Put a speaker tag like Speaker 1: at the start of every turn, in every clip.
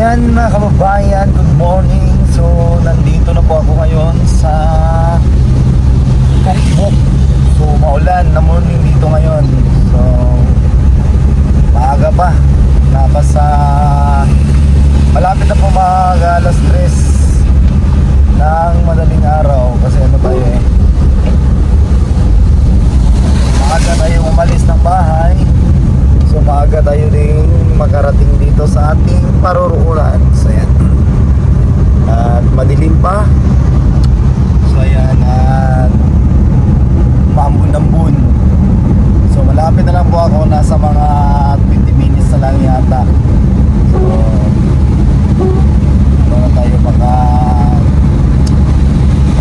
Speaker 1: Ayan mga kababayan, good morning. So nandito na po ako ngayon sa Tukbuk. So maulan na morning dito ngayon. So maaga pa, nasa malapit na po mag alas 3 ng madaling araw. Kasi ano tayo maaga tayo umalis ng bahay. So maaga tayo din makarating dito sa ating paruroonan. So ayan, at madilim pa. So ayan, at maambun-ambun. So malapit na lang po ako, nasa mga 20 minutes na lang yata. So para tayo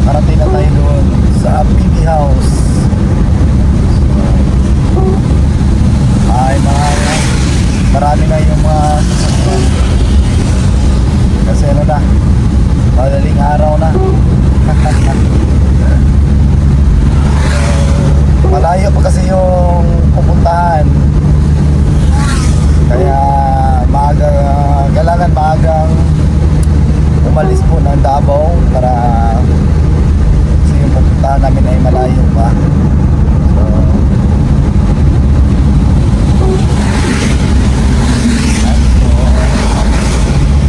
Speaker 1: makarating na tayo doon sa PB House. Ay marami na yung mga sasakyan. Kasi ano na, madaling araw na. Malayo pa kasi yung pupuntahan. Kaya kailangan maagang umalis po ng Davao para kasi yung pupuntahan namin ay malayo pa.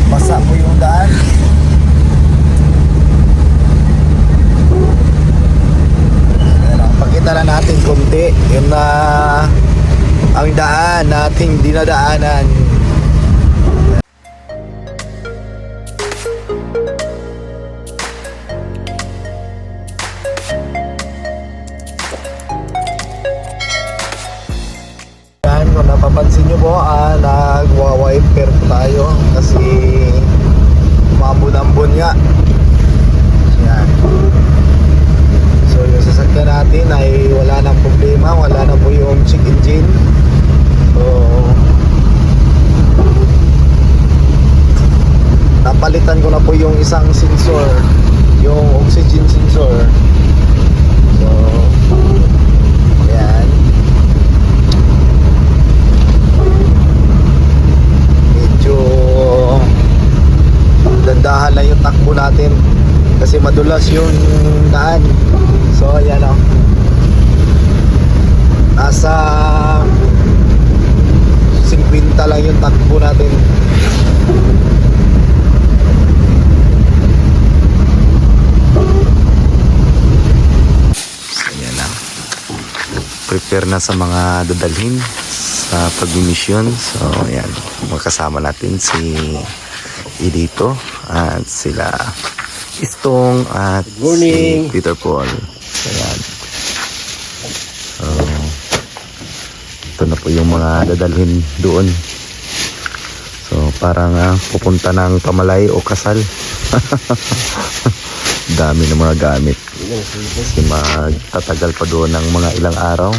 Speaker 1: Basa po yung daan. Pakita na natin konti yun na ang daan nating dinadaanan. Yan, kung napapansin nyo po, nagwa-wiper tayo kasi umambon-ambon nga. Yan. So yung sasakyan natin ay wala nang problema, wala na po yung check engine. So napalitan ko na po yung isang sensor, yung oxygen sensor. So yan, medyo dandahan lang yung takbo natin kasi madulas yung daan. So ayan o, nasa 50 lang yung takbo natin. So ayan na, prepare na sa mga dadalhin sa pag-mission. So ayan, makasama natin si Idito at sila Istong at si Peter Paul. Ayan. So ito na po yung mga dadalhin doon. So parang pupunta ng pamalay o kasal. Dami ng mga gamit kasi magtatagal pa doon ng mga ilang araw.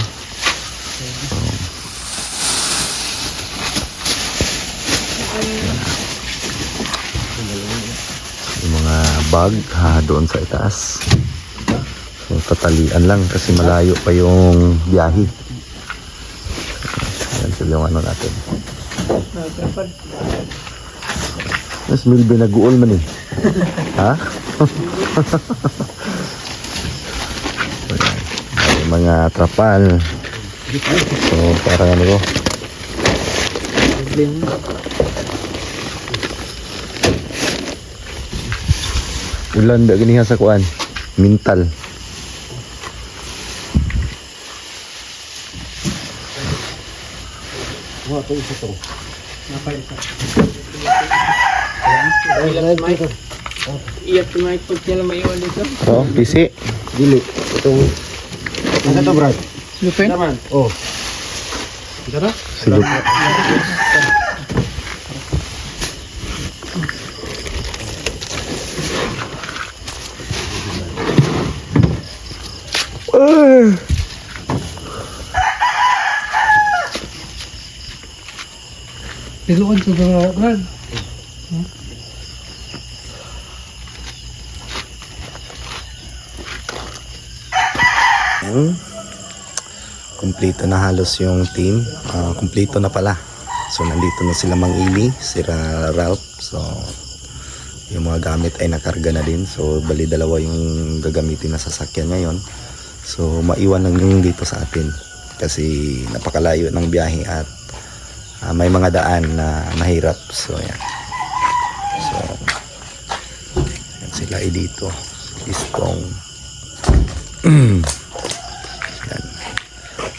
Speaker 1: Bag doon sa itaas. So tatalian lang kasi malayo pa yung biyahe. Yan sila yung ano natin. Mas milbe nag-uol man eh. Ha? Mga trapal. So parang ano ko, ulan da gini sa kuan mental.
Speaker 2: Wah, to isa to. Napay isa. Iya tumay pag kaya maiwan dito.
Speaker 1: Oh, PC.
Speaker 2: Dili. Itong ano to, Brad? Lupin? Naman. Oh. Ito na?
Speaker 1: Silup.
Speaker 2: Tiluan sa mga Brad.
Speaker 1: Kumpleto na halos yung team. Kumpleto na pala. So nandito na sila Mang Ili, sila Ralph. So yung mga gamit ay nakarga na din. So bali dalawa yung gagamitin na sasakyan ngayon. So maiwan lang yung dito sa atin kasi napakalayo ng biyahe at may mga daan na mahirap. So yan. So yan sila ay dito. Istong yan.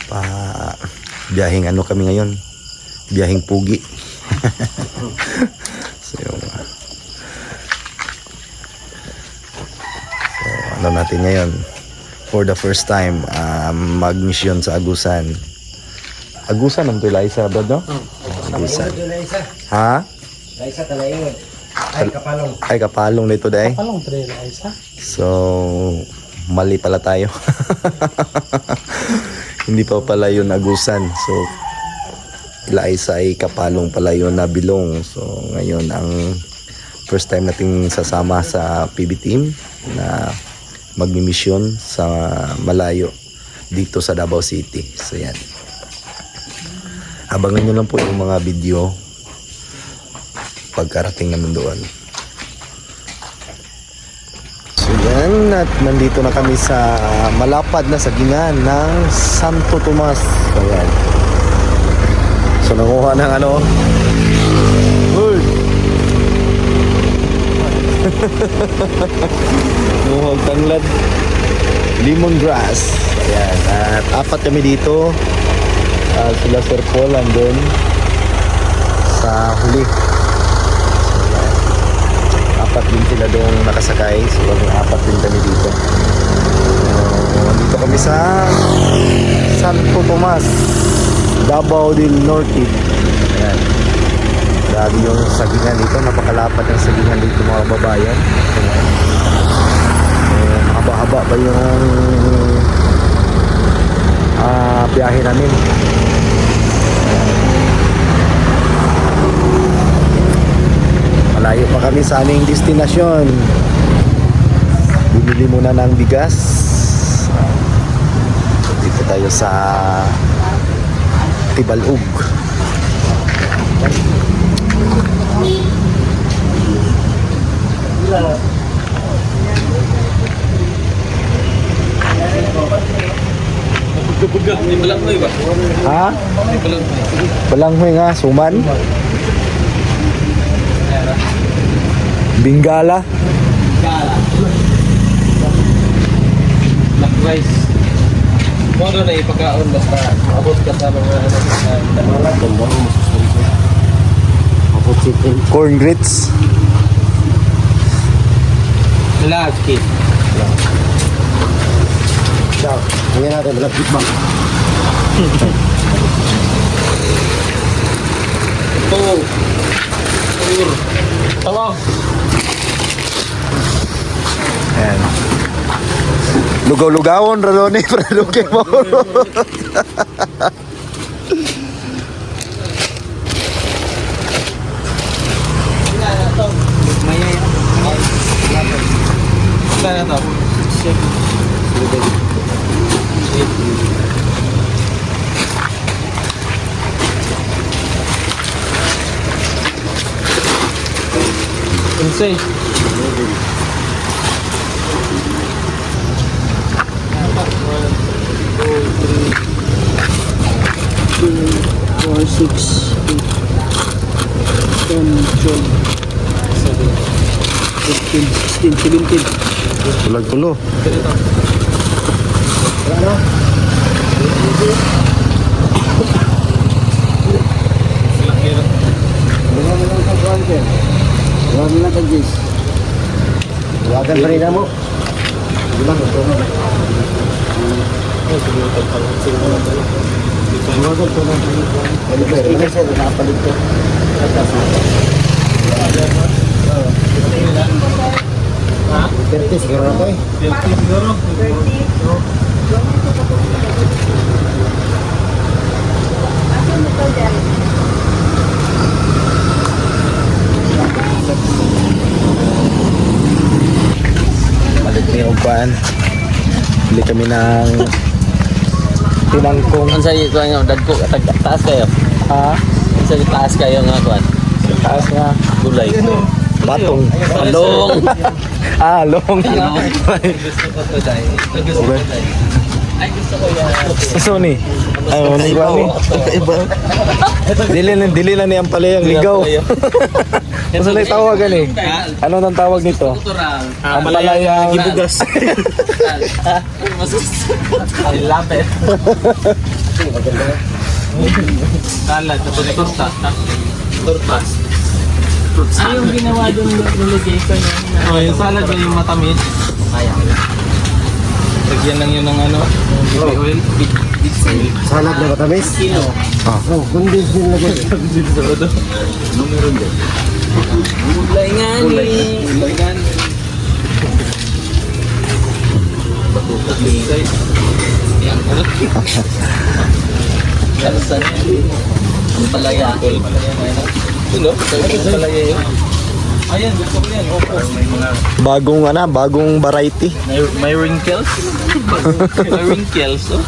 Speaker 1: Pa biyaheng ano kami ngayon? Biyaheng pugi. So yung ano natin ngayon for the first time mag-mission sa Agusan. Agusan ang pila isa bro, no? Agusan. Ha?
Speaker 2: Laisa talayon. Ay kapalong.
Speaker 1: Ay kapalong nito day.
Speaker 2: Kapalong tre Laisa.
Speaker 1: So mali pala tayo. Hindi pa pala yun Agusan. So Laisa ay kapalong pala yun na Bilong. So ngayon ang first time nating sasama sa PB team na magmi-mission sa malayo dito sa Davao City. So yan. Abangan nyo lang po yung mga video pagkarating naman doon. So yan, at nandito na kami sa malapad na sagingan ng Santo Tomas. So yan. So nanguha ng ano. Uy! Nuhog tanglad, lemongrass. Ayan, at apat kami dito. Sila Sir Paul andun sa huli. So, ayan. Apat din sila doon nakasakay. So apat din kami dito. Dito kami sa Santo Tomas, Davao del Norte. Ayan. Grabe yung sagingan dito, napakalapad ng sagingan dito mga babayan. Haba-haba pa yung biyahe namin. Malayo pa kami sa aming destinasyon. Bumili muna ng bigas. Dito tayo sa Tibalug. Ha? Balanghoy nga, suman. Bingala.
Speaker 2: Black rice. Mo na ipakaon basta abot ka sa mga
Speaker 1: Corn grits.
Speaker 2: lagi.
Speaker 3: Ciao, tingnan natin, malapit ba?
Speaker 2: Oh. Tawa.
Speaker 1: Ayan. Lugaw-lugawon radoni para duke mo.
Speaker 2: Sana to. Insane.
Speaker 3: Four, 6, 8, 10, 12, 15, 16, 17.
Speaker 1: Tulag-tulo.
Speaker 3: Wala na? Marami lang sa content. Marami lang sa gis. Huwagan pa rin mo. Di ba? Gusto mo. Huwagan pa lang. Ano ba? Ano siya? Nakapalit ko.
Speaker 2: Ha?
Speaker 3: 30 siguro na ko eh.
Speaker 2: 50 siguro.
Speaker 1: Malit ni Ugban. Bili kami ng tinangkong.
Speaker 2: Ang sa ito ang dagko taas kayo.
Speaker 1: Ha?
Speaker 4: Sa taas kayo nga kuan.
Speaker 1: Taas nga.
Speaker 4: Gulay.
Speaker 1: Batong.
Speaker 4: Along.
Speaker 1: Long.
Speaker 4: Gusto ko to dai. Gusto ko dai. Ay gusto ko yan.
Speaker 1: So ni. Ay, mo ni ba ni? Dili na niyang pala yung ligaw. Ano na tawag ni? Ano nang tawag nito?
Speaker 4: Tuturang.
Speaker 1: Ang palayang gibugas.
Speaker 4: Mas ay lapet. Salad tapos tortas. Tortas. Yung ginawa doon nilagay ko na. Oh, yung salad na yung matamis. Kaya. Lagyan lang yun ng ano, baby oil, big oil.
Speaker 3: Salad na matamis.
Speaker 4: Kilo.
Speaker 3: Oh, condensed din lagay.
Speaker 4: Gulay nga ni. Gulay nga ni. Batutas din guys. Yan. Kalsan. Ang palaya. Tulo? Palaya yun. Ayan, gusto ko yan. Opo. May mga...
Speaker 1: Bagong variety.
Speaker 4: May wrinkles? May wrinkles, oh.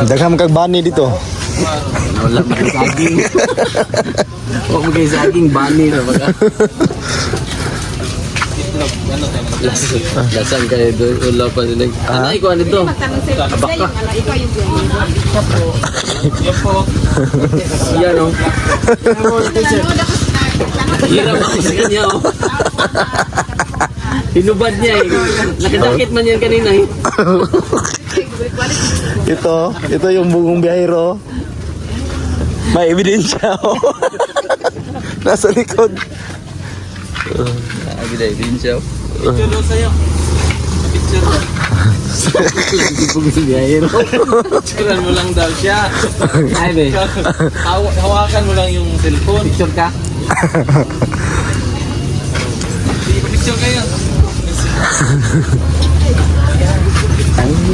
Speaker 1: Dagham kag bani dito.
Speaker 4: Wala maging saging. Huwag maging saging, bani na baga. Lasan kayo doon, wala pa nila. Ano, ikaw ano ito? Abaka. Yan po. Yan o. Hirap ako sa kanya o. Hinubad niya eh. Nakadakit man yan kanina eh.
Speaker 1: Ito yung bugong biyahero. May ebidensya oh. Nasa likod.
Speaker 4: Agad din siya. Picture daw sa'yo. Picture. Bugong biyahero. Picturean mo lang daw siya. Ay be. Hawakan mo lang yung cellphone. Picture ka? Picture kayo.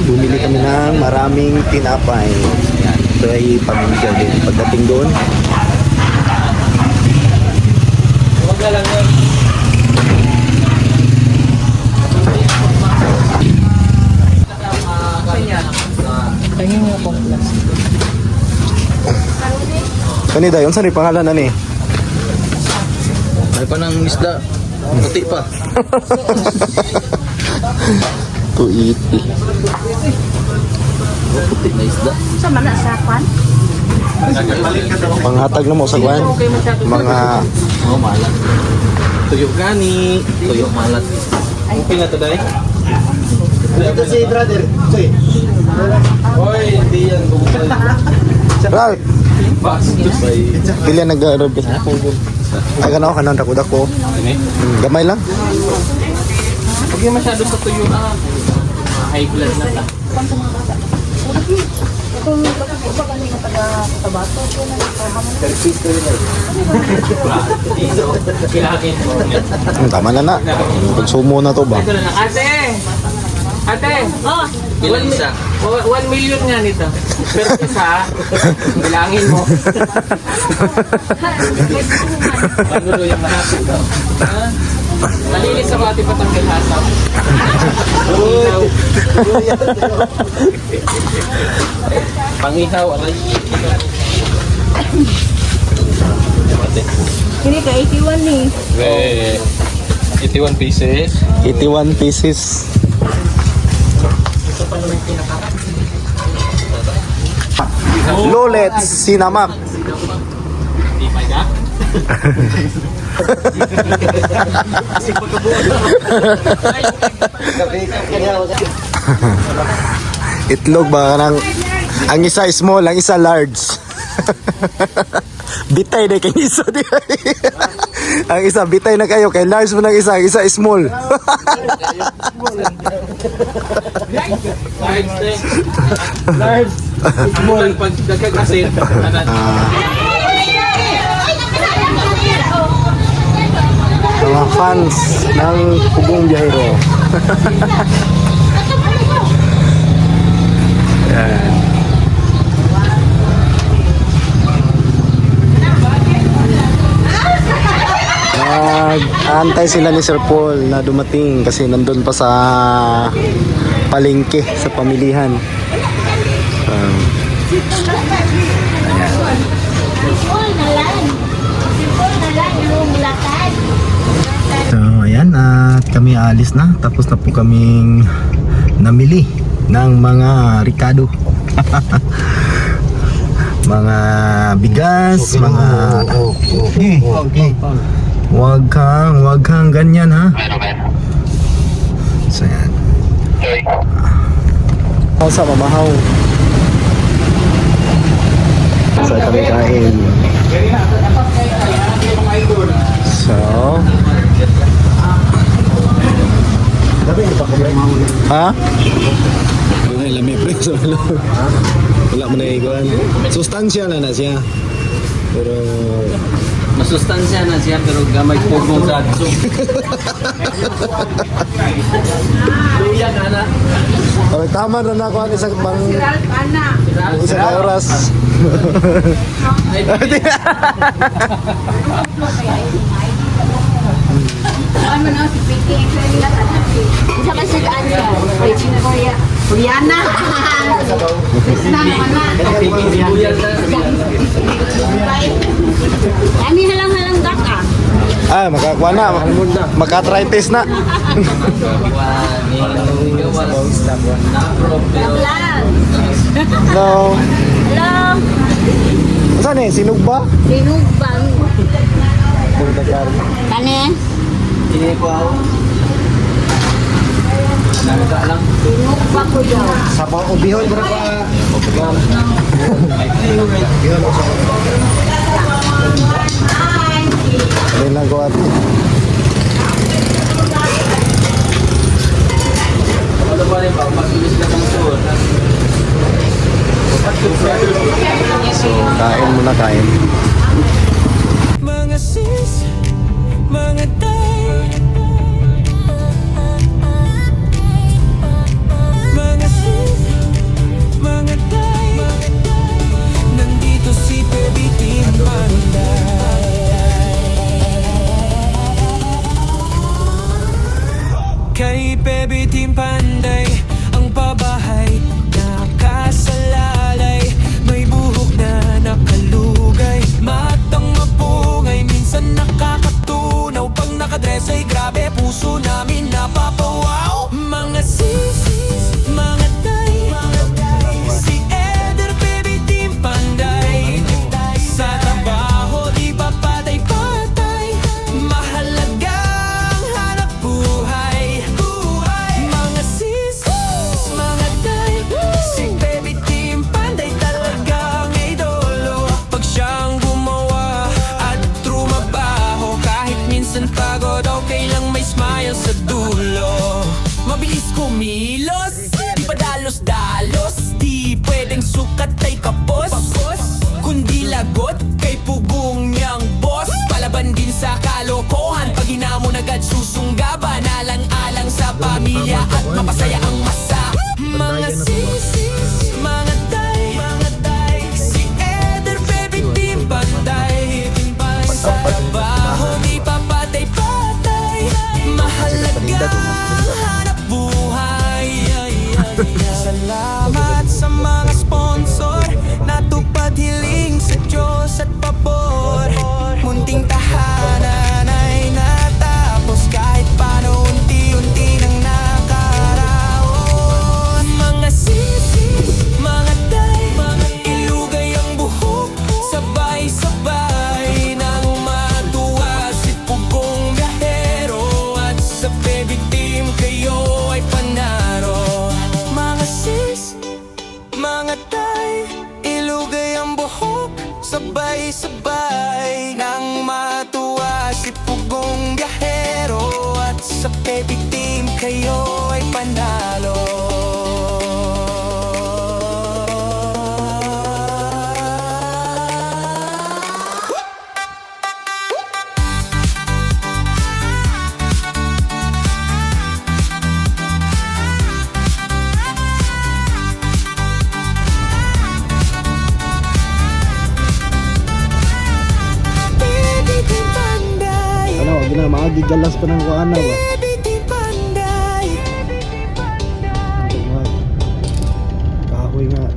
Speaker 1: Bumili kami ng maraming tinapay. Yan. Ito ay pamilya din. Pagdating doon,
Speaker 4: Huwag na lang yan.
Speaker 1: kani dayon saan yung pangalan na ni?
Speaker 4: May pa ng isda. Puti pa.
Speaker 1: 280.
Speaker 4: Puti na isda.
Speaker 5: Sa mana sa kwan?
Speaker 1: Panghatag na mo sa kwan. Mga
Speaker 4: Oh, malat. Tuyo gani. Tuyo malat. Okay na to, Day?
Speaker 3: Ito si brother. Soy.
Speaker 4: Hoy, hindi yan.
Speaker 1: Ralph,
Speaker 4: Bastos ay...
Speaker 1: pili nag-arob. Ay ganaw kanon dako-dako. Gamay lang.
Speaker 4: Huwag yung masyado sa tuyo na. High blood na ta. Kilakin mo.
Speaker 1: Tama na na. Konsumo na to ba?
Speaker 4: Ito na. Ate! Oh! Ilan isa? 1 million nga nito. Pero isa, bilangin mo. Ano doon yung mahapit daw? Ha? Malinis sa pati patanggal hasa. Pangihaw, aray.
Speaker 5: Kini ka 81 ni.
Speaker 4: 81 pieces.
Speaker 1: 81 pieces. Lolet Sinamak.
Speaker 4: Di pa ka?
Speaker 1: Itlog ba nang ang isa small, ang isa large. Bitay na kay isa di. Ang isa bitay na kayo kay large mo ng isa, ang isa small.
Speaker 4: Large. Small. Pag nagkagasin.
Speaker 1: Mga fans ng Pugong Biyahero. Yan. Nag-aantay sila ni Sir Paul na dumating kasi nandun pa sa palengke, sa pamilihan.
Speaker 5: Sipol na lang. Sipol na lang yung lakad.
Speaker 1: So, ayan, at kami alis na. Tapos na po kaming namili ng mga Ricardo. Mga bigas, mga...
Speaker 3: Okay.
Speaker 1: Wag kang ganyan, ha? So, ayan. Ako sa mamahaw. So, kami kain. So, ha? Wala lami pre sa wala. Wala mo na iguan. Sustansya na siya. Pero
Speaker 4: Masustansya na siya pero gamay pugong sa adso. Luya na na.
Speaker 1: oh, tama na na ako ang isang isang oras.
Speaker 5: Ano na si Piki? Isa ka sa daan niya. Kuryana. Krishna naman na. Kami halang-halang daka.
Speaker 1: Ah, makakuha na. Makatritis na.
Speaker 5: Vlog.
Speaker 1: No.
Speaker 5: Hello.
Speaker 1: Saan eh? Sinugba?
Speaker 5: Sinugbang. Kanin?
Speaker 4: Ini ko ako. Nagka lang.
Speaker 5: Sinugbang ko daw.
Speaker 3: Sa mga ubihon ko na pa.
Speaker 1: Ayun lang ko at
Speaker 4: Ano ba rin pa? Pag-ilis na kang tour.
Speaker 1: so, kain muna kain.
Speaker 6: Mga sis, mga tay, mga sis, mga tay, nandito si Baby Team Panday. Kay Baby Team Panday, ang pabahay nakasalalay, may buhok na nakalugay, matang mapungay, minsan nakakatunaw, pag nakadress ay grabe, puso namin napapawaw. Mga sis, mga tay, si Eder Baby Team Panday, sa trabaho di ba patay-patay, mahalagang hanap buhay. Mga sis, mga tay, si Baby Team Panday talagang idolo. Pag siyang gumawa at trumabaho, kahit minsan pagod, okay lang may smile sa dulo. Mabilis kumilos, di pa dalos-dalos, di pwedeng sukat ay kapos, kundi lagot kay pugong niyang boss. Palaban din sa kalokohan, pag hinamon agad susunggaban, alang-alang sa pamilya at mapasaya ang masa. Mga sis, mga tay, si Eder Baby Team Panday, sa trabaho di pa patay-patay, mahalaga hanap buhay. Salamat sa mga sponsor, natupad hiling sa Diyos at pabor. Munting tahanan ay natapos, kahit paano unti-unti nang nakaraon. Mga sis, mga tay, ilugay ang buhok, sabay-sabay nang matuwa si Pugong Gahero, at sa Baby Team kayo ay panaro. Mga sis, mga tay, ilugay ang buhok, sabay-sabay nang matuwa si Pugong Gahero, at sa Baby Team kayo ay panalo. Baby Team Panday,
Speaker 3: Ano, na maagi galas pa ng kuana ba.
Speaker 6: Baby, di panday.
Speaker 3: Kahoy nga.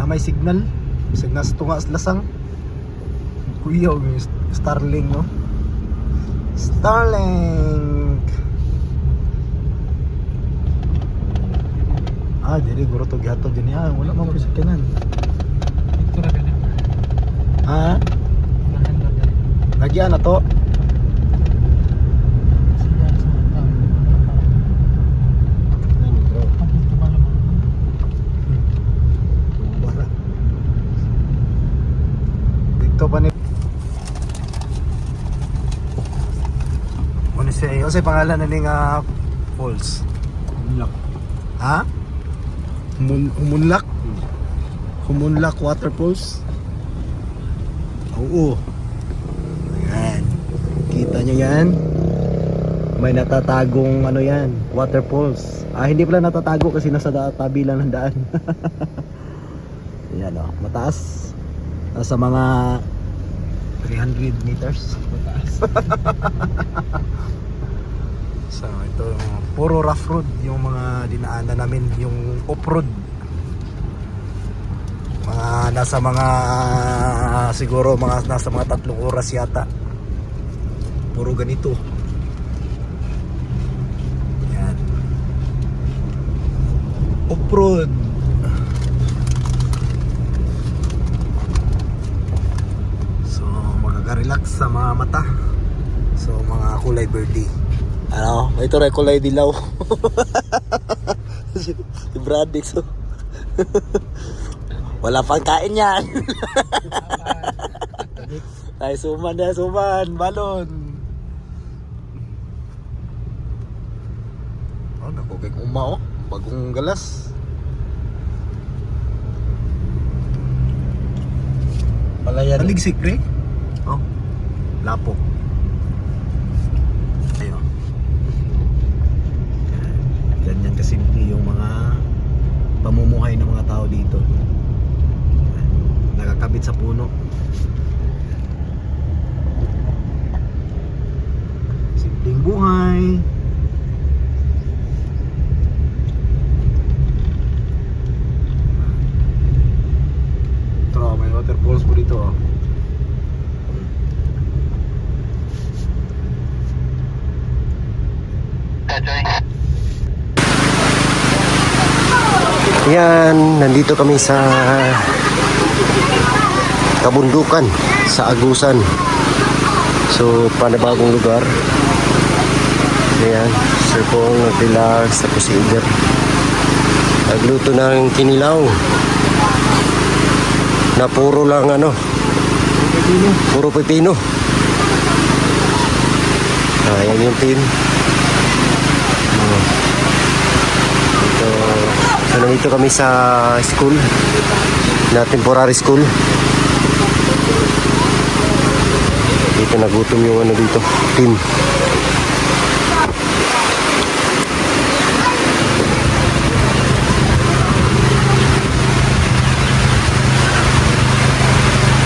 Speaker 3: May signal sa tunga sa lasang kuya yung Starlink no Starlink diri guro to gihatod din wala man ko sakyanan lagi na to dito pa ni ano siya pangalan na ning falls Humunlak Waterfalls. Oo. Ayan. Kita nyo yan. May natatagong ano yan, waterfalls. Hindi pala natatago kasi nasa tabi lang ng daan. Ayan o, mataas. Nasa mga 300 meters. Mataas. So ito, puro rough road yung mga dinaanan namin, yung off-road. Mga nasa mga siguro mga nasa mga 3 oras yata. Puro ganito. Yan. Off-road. So magka-relax sa mga mata. So mga kulay birdie. Ano, ito rin kulay dilaw. Si Brad Dixon. Wala pang kain yan. Ay, suman, balon. Oh, naku, kay umao. Bagong galas. Palayan. Taligsik, pre? Oh, lapo. Ayun. Ganyan kasimple yung mga pamumuhay ng mga tao dito. Nakakabit sa puno. Simpleng buhay. Ito, may waterfalls po dito. Yan, nandito kami sa kabundukan sa Agusan. So, panibagong lugar. Ayan, Sir Paul nag-relax, tapos si Iger nagluto ng kinilaw na puro lang puro pepino. Ayan yung team. So, nandito kami sa school na temporary school. Dito nagutom yung dito, team.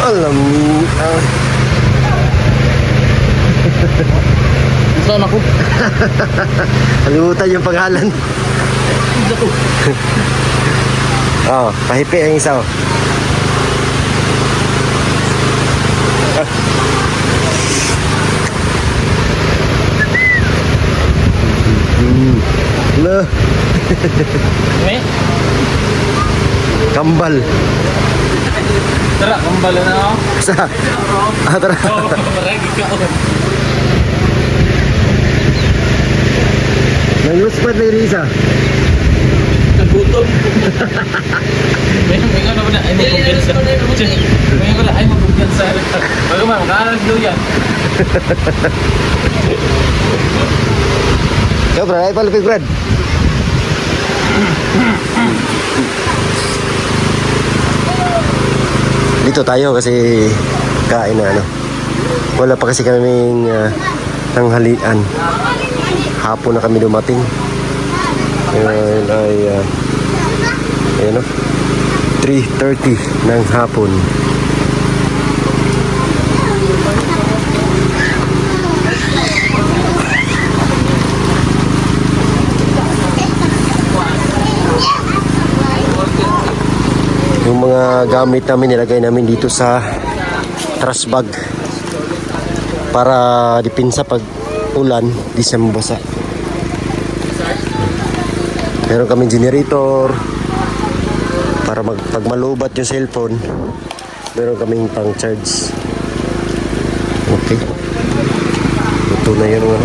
Speaker 3: Alam niya.
Speaker 4: Saan ako?
Speaker 3: Kalimutan yung pangalan. Pahipi ang isa. Lah. Kambal.
Speaker 4: Tara, kambal na ako.
Speaker 3: Sa. Tara.
Speaker 4: Maragi ka ako.
Speaker 3: Nanguspat na yung Risa.
Speaker 4: Nagutom. May nga naman na, ay magkumpensa. May nga ay magkumpensa. Bago makalas daw yan.
Speaker 2: Yo, Brad. Ay, palapig, Brad. Dito tayo kasi kain na ano. Wala pa kasi kaming tanghalian. Hapon na kami dumating. Ngayon ay ayun o, 3:30 ng hapon. Yung mga gamit namin nilagay namin dito sa trash bag para dipinsa pag ulan, di siya mabasa. Meron kami generator para pag malubat yung cellphone, meron kaming pang charge. Okay, ito na yun.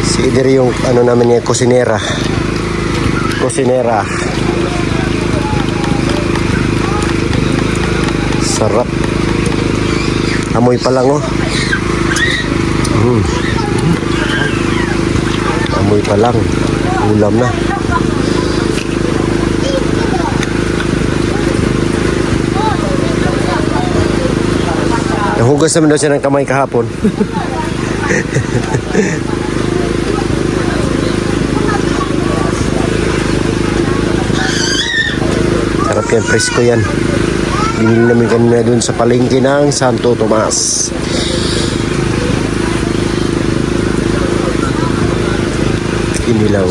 Speaker 2: Si Ider yung ano namin yung kusinera. Sarap. Amoy pa lang oh. Amoy pa lang. Ulam na. Nahugas naman daw siya ng kamay kahapon. Sarap yan, presko yan. Binili namin kanina dun sa palengke ng Santo Tomas. Inilaw.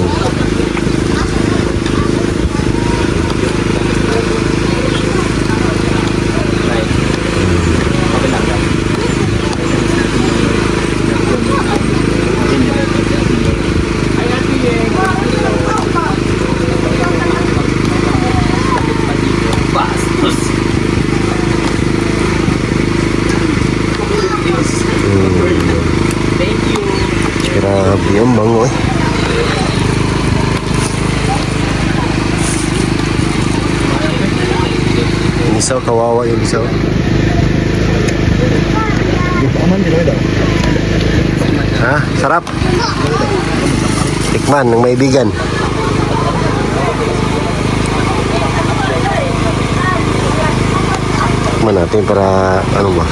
Speaker 2: Grabe yung bango eh. Yung isaw, kawawa yung isaw. Ha? Sarap? Tikman ng maibigan. Tikman natin para ano ba?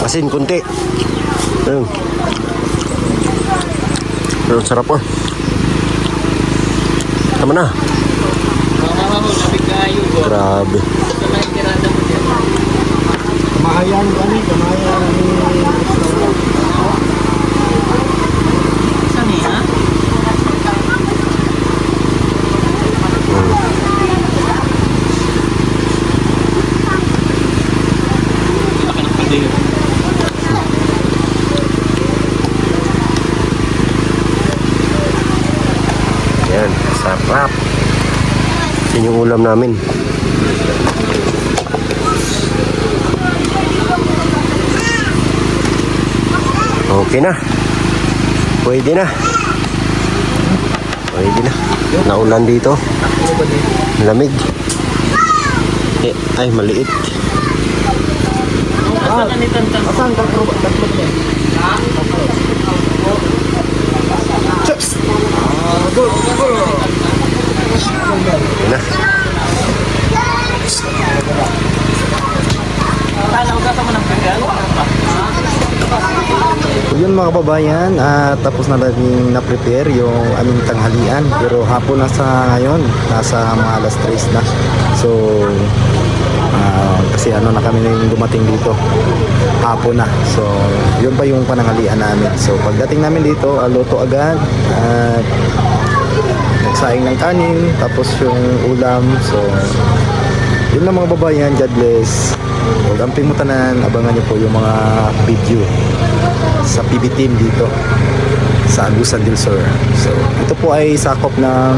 Speaker 2: Asin kunti. Ayun. Pero sarap oh. Tama na. Grabe.
Speaker 3: Kamahayan kami, kamahayan.
Speaker 4: Saan eh, ha?
Speaker 2: Yan, sarap. Yan yung ulam namin. Okay na. Pwede na. Pwede na. Naulan dito. Lamig. Eh, ay, maliit.
Speaker 3: Asan ka pro? Tatlo ko.
Speaker 2: Yan na.
Speaker 3: Yun mga kababayan, tapos na natin na-prepare yung aming tanghalian. Pero hapon na sa ngayon, nasa mga alas 3 na. So, kasi ano na kami na yung dumating dito. Hapon na. So, yun pa yung pananghalian namin. So, pagdating namin dito, luto agad. At nagsaing ng kanin, tapos yung ulam. So, yun lang mga kababayan. God bless. Huwag amping mo tanan, abangan nyo po yung mga video sa PB team dito sa Agusan del Sur. So, ito po ay sakop ng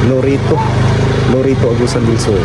Speaker 3: Lorito Agusan del Sur.